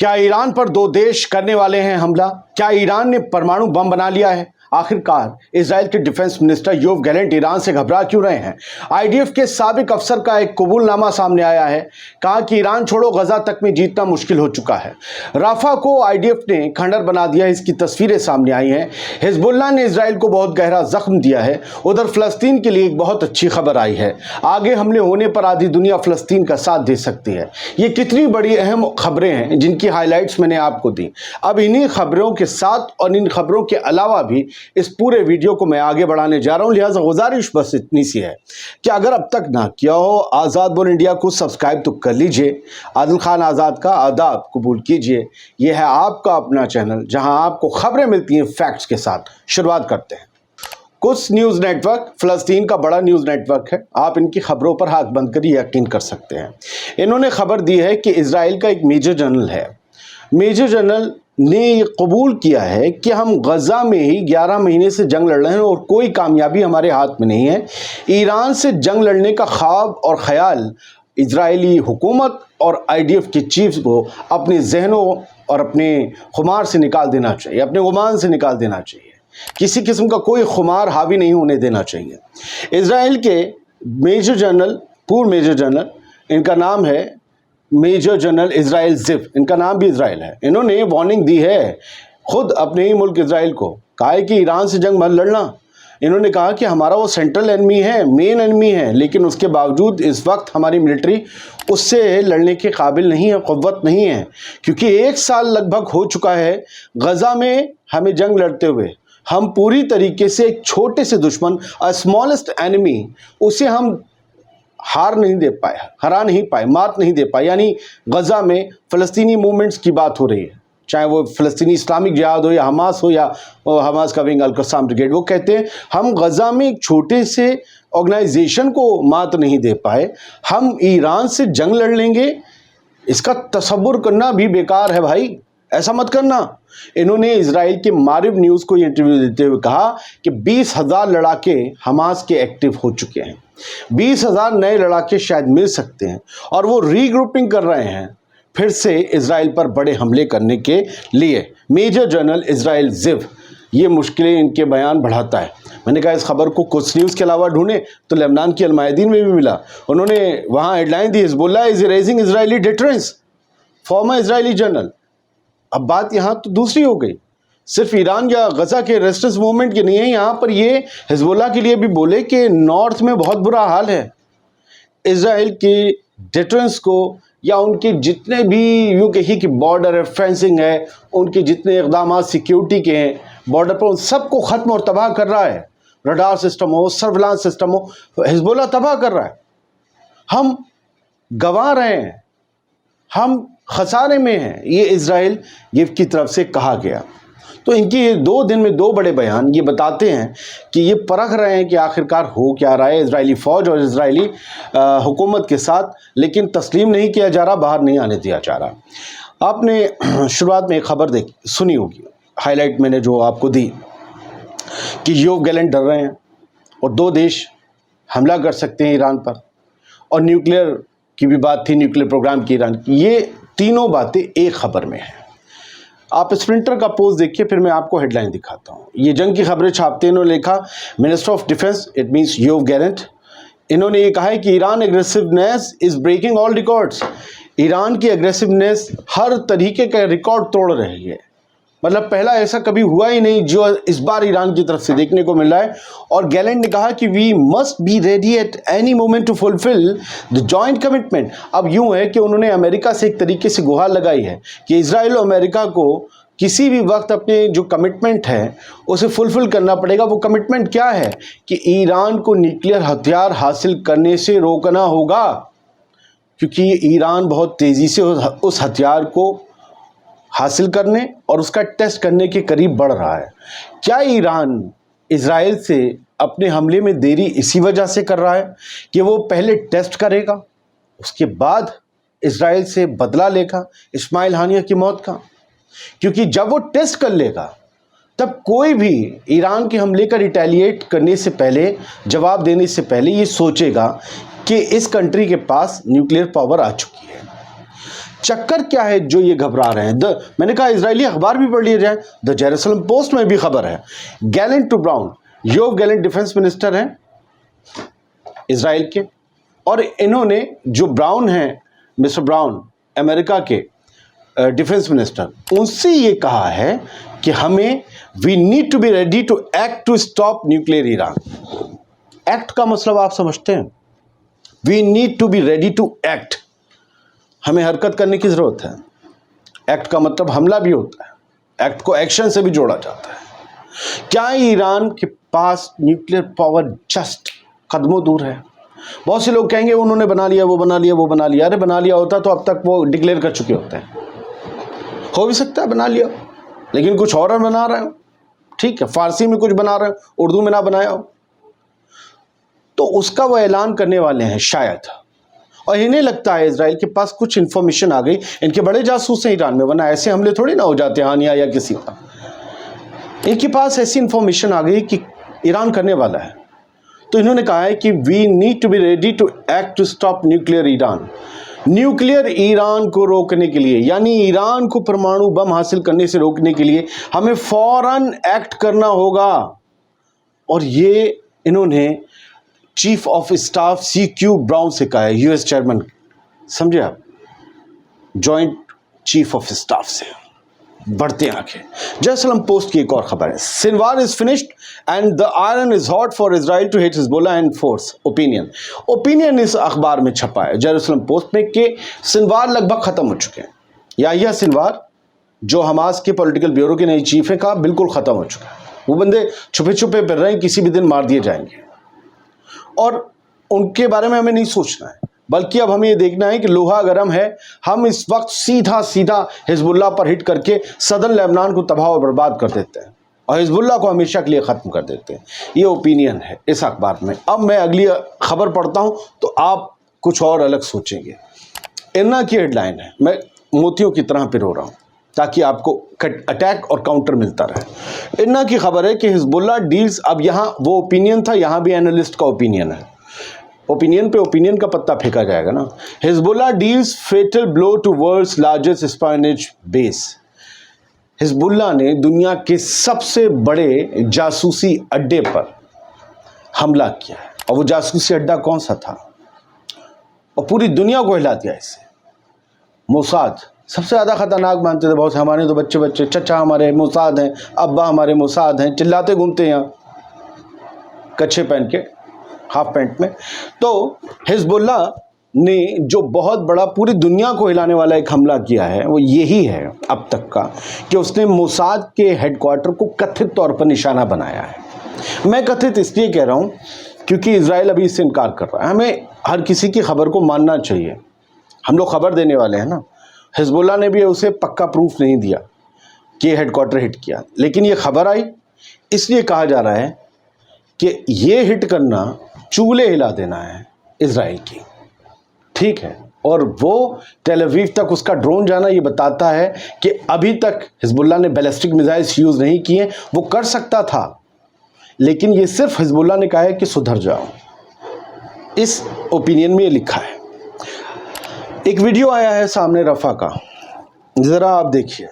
क्या ईरान पर दो देश करने वाले हैं हमला? क्या ईरान ने परमाणु बम बना लिया है? आखिरकार इजराइल के defence minister Yoav Gallant Iran से घबरा क्यों रहे हैं? आईडीएफ के साबिक अफसर का एक कबूलनामा सामने आया है। कहा कि ईरान छोड़ो गजा तक में जीतना मुश्किल हो चुका है। राफा को आईडीएफ ने खंडर बना दिया, इसकी तस्वीरें सामने आई हैं। हिजबुल्लाह ने इजराइल को बहुत गहरा जख्म दिया है। उधर फलस्तीन के लिए एक बहुत अच्छी खबर आई है। आगे हमले होने पर आधी दुनिया फलस्तीन का साथ दे सकती है। ये कितनी बड़ी अहम खबरें हैं जिनकी हाईलाइट्स मैंने आपको दी। अब इन्हीं खबरों के साथ और इन खबरों के अलावा भी इस पूरे वीडियो को मैं आगे बढ़ाने जा रहा हूं, लिहाजा गुजारिश बस इतनी सी है कि अगर अब तक ना किया हो आज़ाद बोल इंडिया को सब्सक्राइब तो कर लीजिए। आदिल खान आज़ाद का आदाब कबूल कीजिए। यह है आपका अपना चैनल जहां आपको खबरें मिलती हैं फैक्ट्स के साथ। शुरुआत करते हैं। कुछ न्यूज़ नेटवर्क फ़लस्तीन का बड़ा न्यूज़ नेटवर्क है, आप इनकी खबरों पर आंख बंद कर यकीन कर सकते हैं। इन्होंने खबर दी है कि इजराइल का एक मेजर जनरल है, मेजर जनरल ने ये कबूल किया है कि हम गजा में ही 11 महीने से जंग लड़ रहे हैं और कोई कामयाबी हमारे हाथ में नहीं है। ईरान से जंग लड़ने का ख्वाब और ख्याल इजरायली हुकूमत और आईडीएफ के चीफ को अपने जहनों और अपने खुमार से निकाल देना चाहिए, अपने गुमान से निकाल देना चाहिए। किसी किस्म का कोई खुमार हावी नहीं होने देना चाहिए। इजराइल के मेजर जनरल, पूर्व मेजर जनरल, इनका नाम है मेजर जनरल इजराइल जिफ, इनका नाम भी इजराइल है। इन्होंने वार्निंग दी है खुद अपने ही मुल्क इजराइल को। कहा है कि ईरान से जंग मत लड़ना। इन्होंने कहा कि हमारा वो सेंट्रल एनिमी है, मेन एनिमी है, लेकिन उसके बावजूद इस वक्त हमारी मिलिट्री उससे लड़ने के काबिल नहीं है, क़ुव्वत नहीं है, क्योंकि 1 साल लगभग हो चुका है गजा में हमें जंग लड़ते हुए। हम पूरी तरीके से एक छोटे से दुश्मन, स्मॉलेस्ट एनिमी, उसे हम हार नहीं दे पाए, हरा नहीं पाए, मात नहीं दे पाए। यानी गजा में फ़लस्तीनी मूवमेंट्स की बात हो रही है, चाहे वो फ़लस्तीनी इस्लामिक जिहाद हो या हमास हो या हमास का विंग अल-क़स्साम ब्रिगेड। वो कहते हैं हम गजा में एक छोटे से ऑर्गेनाइजेशन को मात नहीं दे पाए, हम ईरान से जंग लड़ लेंगे, इसका तसव्वुर करना भी बेकार है भाई, ऐसा मत करना। इन्होंने इजराइल के मारिब न्यूज़ को इंटरव्यू देते हुए कहा कि 20,000 लड़ाके हमास के एक्टिव हो चुके हैं, 20,000 नए लड़ाके शायद मिल सकते हैं और वो रीग्रुपिंग कर रहे हैं फिर से इजराइल पर बड़े हमले करने के लिए। मेजर जनरल इजराइल जिफ ये मुश्किलें इनके बयान बढ़ाता है। मैंने कहा इस खबर को कुछ न्यूज़ के अलावा ढूंढें तो लेबनान की अलमायदीन में भी मिला। उन्होंने वहाँ headline the, Hezbollah is raising Israeli deterrence, farmer Israeli general. अब बात यहाँ तो दूसरी हो गई, सिर्फ ईरान या गजा के रेजिस्टेंस मूवमेंट की नहीं है, यहाँ पर ये हिजबुल्लाह के लिए भी बोले कि नॉर्थ में बहुत बुरा हाल है। इजराइल के डिटरेंस को या उनके जितने भी यूँ कहिए कि बॉर्डर है, फेंसिंग है, उनके जितने इक़दाम सिक्योरिटी के हैं बॉर्डर पर, उन सबको ख़त्म और तबाह कर रहा है। रडार सिस्टम हो, सर्विलांस सिस्टम हो, हिजबुल्लाह तबाह कर रहा है। हम गंवा रहे हैं, हम खसारे में हैं, ये इजराइल ये की तरफ से कहा गया। तो इनकी 2 दिन में 2 बड़े बयान ये बताते हैं कि ये परख रहे हैं कि आखिरकार हो क्या रहा है इजरायली फ़ौज और इजरायली हुकूमत के साथ, लेकिन तस्लीम नहीं किया जा रहा, बाहर नहीं आने दिया जा रहा। आपने शुरुआत में एक खबर सुनी होगी, हाईलाइट मैंने जो आपको दी कि योव गैलेंट डर रहे हैं और 2 देश हमला कर सकते हैं ईरान पर, और न्यूक्लियर की भी बात थी, न्यूक्लियर प्रोग्राम की ईरान की। ये तीनों बातें एक खबर में हैं। आप स्प्रिंटर का पोस्ट देखिए, फिर मैं आपको हेडलाइन दिखाता हूँ। ये जंग की खबरें छापते हैं, इन्होंने लिखा minister of defence, it means Yoav Gallant. इन्होंने ये कहा है कि Iran aggressiveness is breaking all records, Iran की एग्रेसिवनेस हर तरीके का रिकॉर्ड तोड़ रही है। मतलब पहला ऐसा कभी हुआ ही नहीं जो इस बार ईरान की तरफ से देखने को मिल रहा है। और गैलेंट ने कहा कि we must be ready at any moment to fulfil the joint commitment. अब यूं है कि उन्होंने अमेरिका से एक तरीके से गुहार लगाई है कि इजराइल और अमेरिका को किसी भी वक्त अपने जो कमिटमेंट है उसे फुलफिल करना पड़ेगा। वो कमिटमेंट क्या है कि ईरान को न्यूक्लियर हथियार हासिल करने से रोकना होगा, क्योंकि ईरान बहुत तेज़ी से उस हथियार को हासिल करने और उसका टेस्ट करने के करीब बढ़ रहा है। क्या ईरान इजराइल से अपने हमले में देरी इसी वजह से कर रहा है कि वो पहले टेस्ट करेगा, उसके बाद इजराइल से बदला लेगा इस्माइल हानिया की मौत का? क्योंकि जब वो टेस्ट कर लेगा तब कोई भी ईरान के हमले का रिटेलिएट करने से पहले, जवाब देने से पहले ये सोचेगा कि इस कंट्री के पास न्यूक्लियर पावर आ चुकी है। चक्कर क्या है जो ये घबरा रहे हैं? मैंने कहा इजरायली अखबार भी पढ़ लिया जाए, द जेरूसलम पोस्ट में भी खबर है। Gallant to Brown, Yoav Gallant defence minister हैं इजराइल के, और इन्होंने जो ब्राउन हैं, मिस्टर ब्राउन अमेरिका के डिफेंस मिनिस्टर, उनसे ये कहा है कि हमें we need to be ready to act to stop nuclear Iran. Act का मतलब आप समझते हैं? We need to be ready to act, हमें हरकत करने की जरूरत है। एक्ट का मतलब हमला भी होता है, एक्ट को एक्शन से भी जोड़ा जाता है। क्या ईरान के पास न्यूक्लियर पावर जस्ट कदमों दूर है? बहुत से लोग कहेंगे उन्होंने बना लिया, वो बना लिया, वो बना लिया। अरे बना लिया होता तो अब तक वो डिक्लेयर कर चुके होते हैं। हो भी सकता है बना लिया, लेकिन कुछ और बना रहे हो, ठीक है, फारसी में कुछ बना रहे हो, उर्दू में ना बनाया हो, तो उसका वो ऐलान करने वाले हैं शायद। और इन्हें लगता है इजराइल के पास कुछ इंफॉर्मेशन आ गई, इनके बड़े जासूस हैं ईरान में, वरना ऐसे हमले थोड़ी ना हो जाते हानिया या किसी का। इनके पास ऐसी इंफॉर्मेशन आ गई कि ईरान करने वाला है, तो इन्होंने कहा है कि we need to be ready to act to stop nuclear Iran. Nuclear Iran को रोकने के लिए, यानी ईरान को परमाणु बम हासिल करने से रोकने के लिए हमें फौरन एक्ट करना होगा। और ये इन्होंने chief of staff CQ brown से कहा है, यूएस चेयरमैन, समझे आप, जॉइंट चीफ ऑफ स्टाफ से। बढ़ते आगे जेरूसलम पोस्ट की एक और खबर है, Sinwar is finished and the iron is hot for Israel to hit Hezbollah and force opinion इस अखबार में छपा है जेरूसलम पोस्ट में कि सिनवार लगभग खत्म हो चुके हैं। यह सिनवार जो हमास के पॉलिटिकल ब्यूरो के नए चीफ हैं का बिल्कुल खत्म हो चुका है। वो बंदे छुपे छुपे फिर रहे हैं, किसी भी दिन मार दिए जाएंगे, और उनके बारे में हमें नहीं सोचना है, बल्कि अब हमें ये देखना है कि लोहा गर्म है, हम इस वक्त सीधा हिजबुल्लाह पर हिट करके सदर्न लेबनान को तबाह और बर्बाद कर देते हैं और हिजबुल्लाह को हमेशा के लिए ख़त्म कर देते हैं। ये ओपिनियन है इस अखबार में। अब मैं अगली खबर पढ़ता हूँ तो आप कुछ और अलग सोचेंगे। इरना की हेडलाइन है, मैं मोतियों की तरह पिरो रहा हूँ ताकि आपको अटैक और काउंटर मिलता रहे। इरना की खबर है कि हिजबुल्लाह डील्स, अब यहाँ वो ओपिनियन था, यहाँ भी एनालिस्ट का ओपिनियन है, ओपिनियन पे ओपिनियन का पत्ता फेंका जाएगा ना। Hezbollah deals fatal blow to world's largest espionage base. Hezbollah ने दुनिया के सबसे बड़े जासूसी अड्डे पर हमला किया है, और वो जासूसी अड्डा कौन सा था और पूरी दुनिया को हिला दिया इससे। मोसाद सबसे ज़्यादा खतरनाक मानते थे बहुत से, हमारे तो बच्चे बच्चे चचा हमारे मोसाद हैं, अब्बा हमारे मोसाद हैं, चिल्लाते घूमते हैं यहाँ कच्छे पहन के, हाफ पैंट में। तो हिजबुल्लाह ने जो बहुत बड़ा पूरी दुनिया को हिलाने वाला एक हमला किया है वो यही है अब तक का कि उसने मोसाद के हेडक्वार्टर को कथित तौर पर निशाना बनाया है। मैं कथित इसलिए कह रहा हूँ क्योंकि इजराइल अभी इससे इनकार कर रहा है। हमें हर किसी की खबर को मानना चाहिए, हम लोग खबर देने वाले हैं ना। हिजबुल्लाह ने भी उसे पक्का प्रूफ नहीं दिया कि हेडक्वार्टर हिट किया, लेकिन ये खबर आई इसलिए कहा जा रहा है कि ये हिट करना चूल्हे हिला देना है इजराइल की, ठीक है। और वो टेल अवीव तक उसका ड्रोन जाना ये बताता है कि अभी तक हिजबुल्लाह ने बैलिस्टिक मिसाइल्स यूज़ नहीं किए। वो कर सकता था, लेकिन ये सिर्फ हिजबुल्लाह ने कहा है कि सुधर जाओ। इस ओपिनियन में ये लिखा है। एक वीडियो आया है सामने रफ़ा का, ज़रा आप देखिए,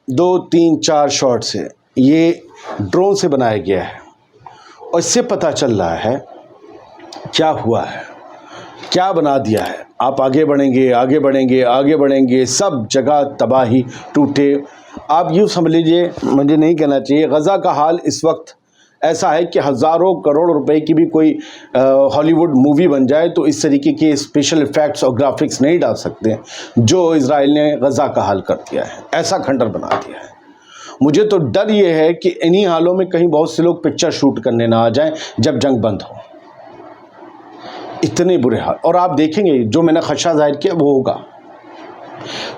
2 3 4 शॉट से ये ड्रोन से बनाया गया है और इससे पता चल रहा है क्या हुआ है, क्या बना दिया है। आप आगे बढ़ेंगे आगे बढ़ेंगे आगे बढ़ेंगे, सब जगह तबाही, टूटे। आप यूँ समझ लीजिए, मुझे नहीं कहना चाहिए, गज़ा का हाल इस वक्त ऐसा है कि हज़ारों करोड़ रुपए की भी कोई हॉलीवुड मूवी बन जाए तो इस तरीके के स्पेशल इफ़ेक्ट्स और ग्राफिक्स नहीं डाल सकते जो इजराइल ने गज़ा का हाल कर दिया है, ऐसा खंडर बना दिया है। मुझे तो डर ये है कि इन्हीं हालों में कहीं बहुत से लोग पिक्चर शूट करने ना आ जाएं जब जंग बंद हो। इतने बुरे हाल, और आप देखेंगे जो मैंने खदशा जाहिर किया वो होगा।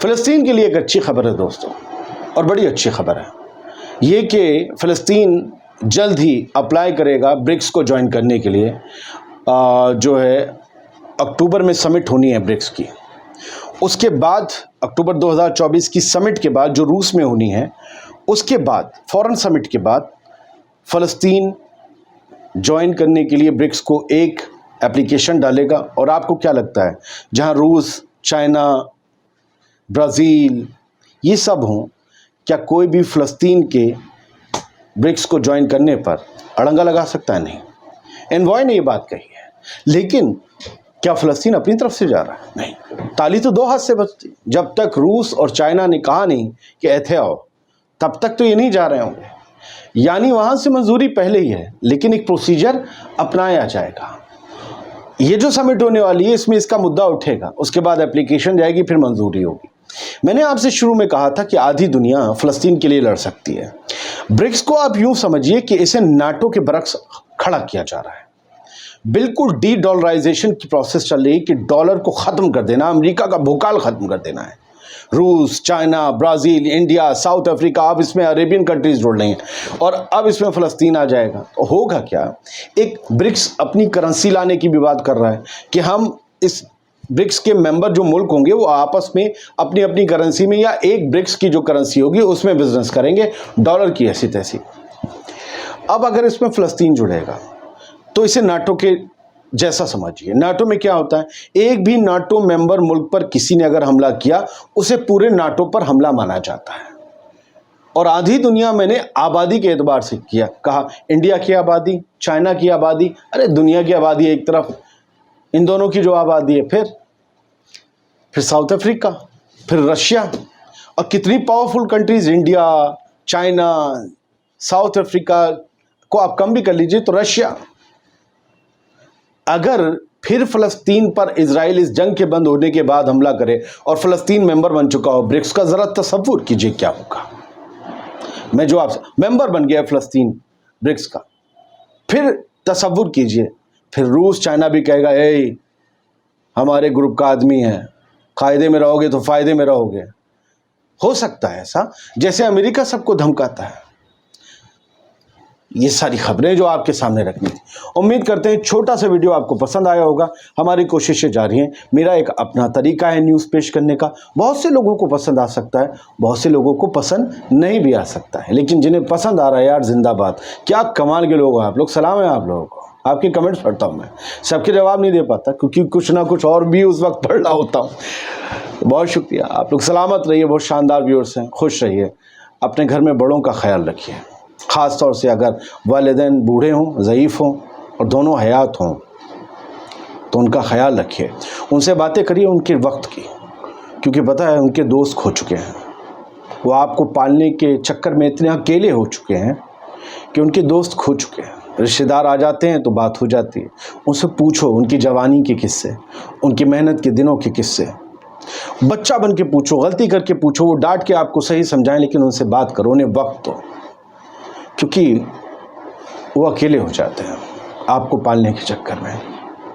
फ़लस्तीन के लिए एक अच्छी खबर है दोस्तों, और बड़ी अच्छी खबर है ये कि फ़लस्तीन जल्द ही अप्लाई करेगा ब्रिक्स को ज्वाइन करने के लिए। जो है अक्टूबर में समिट होनी है ब्रिक्स की, उसके बाद अक्टूबर 2024 की समिट के बाद जो रूस में होनी है, उसके बाद फ़ौरन समिट के बाद फ़लस्तीन ज्वाइन करने के लिए ब्रिक्स को एक एप्लीकेशन डालेगा। और आपको क्या लगता है, जहां रूस, चाइना, ब्राज़ील, ये सब हों, क्या कोई भी फ़लस्तीन के ब्रिक्स को ज्वाइन करने पर अड़ंगा लगा सकता है? नहीं। एनवॉय ने ये बात कही है, लेकिन क्या फ़लस्तीन अपनी तरफ से जा रहा है? नहीं। ताली तो दो हाथ से बजती। जब तक रूस और चाइना ने कहा नहीं कि ऐथे आओ, तब तक तो ये नहीं जा रहे होंगे। यानी वहाँ से मंजूरी पहले ही है, लेकिन एक प्रोसीजर अपनाया जाएगा। ये जो समिट होने वाली है, इसमें इसका मुद्दा उठेगा, उसके बाद एप्लीकेशन जाएगी, फिर मंजूरी होगी। मैंने आपसे शुरू में कहा था कि आधी दुनिया फ़लस्तीन के लिए लड़ सकती है। ब्रिक्स को आप यूं समझिए कि इसे नाटो के बरक्स खड़ा किया जा रहा है। बिल्कुल डी डॉलराइजेशन की प्रोसेस चल रही है कि डॉलर को ख़त्म कर देना, अमेरिका का भूकाल ख़त्म कर देना है। रूस, China, Brazil, India, south Africa, अब इसमें अरेबियन कंट्रीज़ जुड़ रही हैं और अब इसमें फ़लस्तीन आ जाएगा। तो होगा क्या? एक ब्रिक्स अपनी करेंसी लाने की भी बात कर रहा है कि हम इस ब्रिक्स के मेंबर जो मुल्क होंगे वो आपस में अपनी अपनी करेंसी में या एक ब्रिक्स की जो करेंसी होगी उसमें बिजनेस करेंगे, डॉलर की ऐसी तैसी। अब अगर इसमें फ़लस्तीन जुड़ेगा तो इसे नाटो के जैसा समझिए। नाटो में क्या होता है, एक भी नाटो मेंबर मुल्क पर किसी ने अगर हमला किया उसे पूरे नाटो पर हमला माना जाता है। और आधी दुनिया मैंने आबादी के एतबार से किया, कहा इंडिया की आबादी, चाइना की आबादी, अरे दुनिया की आबादी एक तरफ, इन दोनों की जो आबादी है, फिर साउथ अफ्रीका, फिर रशिया, और कितनी powerful countries, India, China, south Africa को आप कम भी कर लीजिए तो रशिया। अगर फिर फ़लस्तीन पर इजराइल इस जंग के बंद होने के बाद हमला करे और फ़लस्तीन मेंबर बन चुका हो ब्रिक्स का, ज़रा तसव्वुर कीजिए क्या होगा। मैं जो आपसे मेंबर बन गया फ़लस्तीन ब्रिक्स का, फिर तसव्वुर कीजिए, फिर रूस चाइना भी कहेगा ए हमारे ग्रुप का आदमी है, कायदे में रहोगे तो फ़ायदे में रहोगे। हो सकता है ऐसा, जैसे अमेरिका सबको धमकाता है। ये सारी खबरें जो आपके सामने रखनी थी। उम्मीद करते हैं छोटा सा वीडियो आपको पसंद आया होगा। हमारी कोशिशें जारी हैं, मेरा एक अपना तरीका है न्यूज़ पेश करने का। बहुत से लोगों को पसंद आ सकता है, बहुत से लोगों को पसंद नहीं भी आ सकता है, लेकिन जिन्हें पसंद आ रहा है यार जिंदाबाद। क्या कमाल के लोग हैं आप लोग, सलाम है आप लोगों को। आपके कमेंट्स पढ़ता हूँ मैं, सबके जवाब नहीं दे पाता क्योंकि कुछ ना कुछ और भी उस वक्त पढ़ रहा होता हूँ। बहुत शुक्रिया, आप लोग सलामत रहिए, बहुत शानदार व्यूअर्स हैं, खुश रहिए, अपने घर में बड़ों का ख्याल रखिए। ख़ास तौर से अगर वालिदैन बूढ़े हों, ज़ईफ़ हों और दोनों हयात हों तो उनका ख्याल रखिए, उनसे बातें करिए उनके वक्त की, क्योंकि पता है उनके दोस्त खो चुके हैं। वो आपको पालने के चक्कर में इतने अकेले हो चुके हैं कि उनके दोस्त खो चुके हैं। रिश्तेदार आ जाते हैं तो बात हो जाती है, उनसे पूछो उनकी जवानी के किस्से, उनकी मेहनत के दिनों के किस्से। बच्चा बन के पूछो, गलती करके पूछो, वो डांट के आपको सही समझाएं, लेकिन उनसे बात करो, उन्हें वक्त दो, क्योंकि वो अकेले हो जाते हैं आपको पालने के चक्कर में।